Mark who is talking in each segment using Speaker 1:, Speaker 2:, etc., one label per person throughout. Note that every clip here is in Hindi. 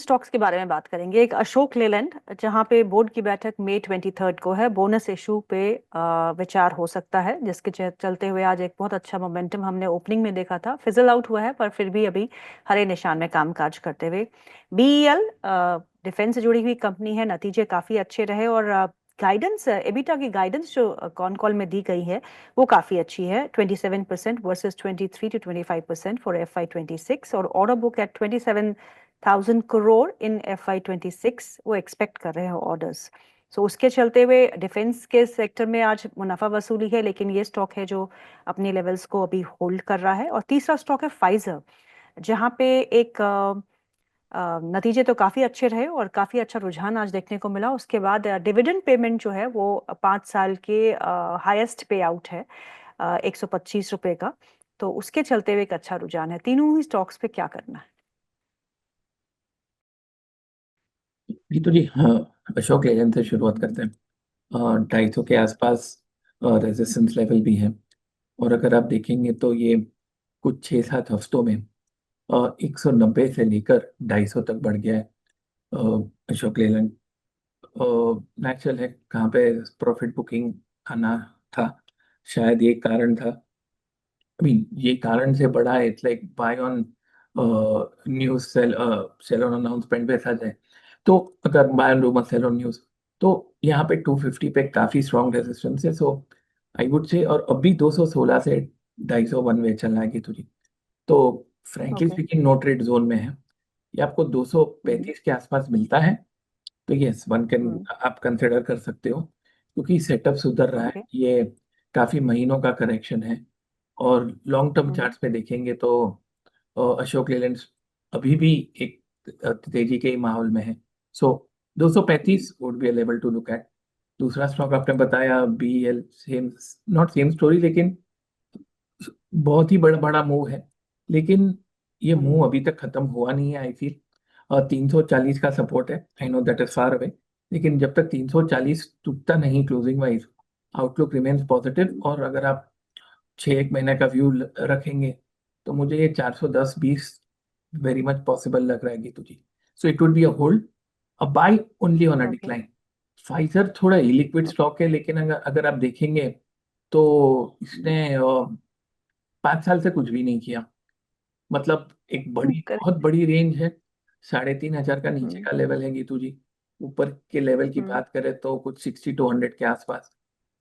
Speaker 1: स्टॉक्स के बारे में बात करेंगे। एक अशोक लेलैंड, जहां पे बोर्ड की बैठक मई 23 को है, बोनस इशू पे विचार हो सकता है, जिसके चलते हुए आज एक बहुत अच्छा मोमेंटम हमने ओपनिंग में देखा था। फिजल आउट हुआ है पर फिर भी अभी हरे निशान में कामकाज करते हुए। बीईएल डिफेंस से जुड़ी हुई कंपनी है, नतीजे काफी अच्छे रहे और गाइडेंस, एबिटा की गाइडेंस जो कॉन कॉल में दी गई है वो काफी अच्छी है, 27% वर्सेस 23 to 25% फॉर FY26, और ऑर्डर बुक एट 27,000 करोड़ इन FY26 वो एक्सपेक्ट कर रहे हैं ऑर्डर्स। सो उसके चलते हुए डिफेंस के सेक्टर में आज मुनाफा वसूली है, लेकिन ये स्टॉक है जो अपने लेवल्स को अभी होल्ड कर रहा है। और तीसरा स्टॉक है फाइजर, जहां पे एक नतीजे तो काफी अच्छे रहे और काफी अच्छा रुझान आज देखने को मिला। उसके बाद डिविडेंड पेमेंट जो है वो 5 साल के हाईएस्ट पे आउट है, 125 रुपए का। तो उसके चलते हुए एक अच्छा रुझान है। तीनों ही स्टॉक्स पे क्या करना है?
Speaker 2: जी तो जी हाँ, अशोक लेलैंड से शुरुआत करते हैं। 250 के आसपास रेजिस्टेंस लेवल भी है। और अगर आप देखेंगे तो ये कुछ 6-7 हफ्तों में 190 से लेकर 250 तक बढ़ गया है। अशोक लेलैंड नेचुरल है, कहाँ पे प्रॉफिट बुकिंग आना था, शायद ये कारण था। I mean, ये कारण से बड़ा है, it's like buy on news sell on announcement पे ऐसा जाए तो, अगर buy on rumour sell on news, तो यहाँ पे 250 पे काफी स्ट्रॉन्ग रेजिस्टेंस है। सो आई वुड से, और अभी 216 से 250 वन वे चलना है तुझे, तो frankly
Speaker 1: okay.
Speaker 2: Speaking no trade zone में है। ये आपको
Speaker 1: हम्म।
Speaker 2: 235 के आसपास मिलता है तो यस वन कैन,
Speaker 1: हम्म।
Speaker 2: आप कंसिडर कर सकते हो, क्योंकि सेटअप सुधर रहा है।
Speaker 1: ओके।
Speaker 2: ये काफी महीनों का करेक्शन है। और लॉन्ग टर्म
Speaker 1: हम्म।
Speaker 2: चार्ट्स पे देखेंगे तो अशोक लेलैंड अभी भी एक तेजी के ही माहौल में है। So 235 would be a level to look at. दूसरा स्टॉक आपने बताया BEL, same, not same story, लेकिन बहुत ही बड़ा बड़ा मूव है। लेकिन ये
Speaker 1: हम्म।
Speaker 2: मूव अभी तक खत्म हुआ नहीं है, आई फील। और 340 का सपोर्ट है, I know that is far away, लेकिन जब तक 340 टूटता नहीं closing wise, outlook remains positive. और अगर आप 6 एक महीने का व्यू रखेंगे तो मुझे ये 410-20 वेरी मच पॉसिबल लग रहा है Geetu ji. So it would be a hold, a buy only on a
Speaker 1: okay.
Speaker 2: Decline. Pfizer थोड़ा इलिक्विड स्टॉक है, लेकिन अगर अगर आप देखेंगे तो इसने 5 साल से कुछ भी नहीं किया। मतलब एक बड़ी, बहुत
Speaker 1: करेक्ट।
Speaker 2: बड़ी रेंज है। 3,500 का नीचे
Speaker 1: हम्म।
Speaker 2: का लेवल है गीतू जी। ऊपर के लेवल की
Speaker 1: हम्म।
Speaker 2: बात करें तो कुछ 60 to 100 के आसपास।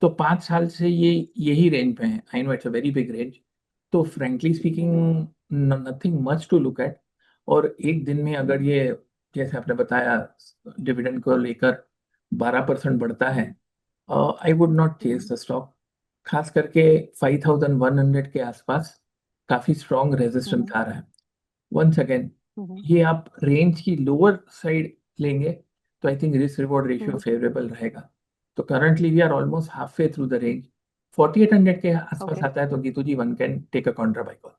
Speaker 2: तो 5 साल से ये यही रेंज पे है। I know it's a very big range. तो frankly
Speaker 1: hmm.
Speaker 2: Speaking nothing much to look at. और एक दिन में अगर ये, जैसे आपने बताया, डिविडेंड को लेकर 12% बढ़ता है, I would not chase
Speaker 1: hmm.
Speaker 2: The stock. खास करके 5,100 के आसपास काफी स्ट्रॉन्ग रेजिस्टेंस
Speaker 1: हम्म।
Speaker 2: आ रहा है। Once again,
Speaker 1: hmm.
Speaker 2: ये आप रेंज की लोअर साइड लेंगे तो I think risk reward ratio
Speaker 1: hmm.
Speaker 2: Favourable रहेगा। तो currently we are almost half way through the range. 4,800 के आसपास
Speaker 1: ओके।
Speaker 2: आता है तो Geetu ji one can take a counter buy call.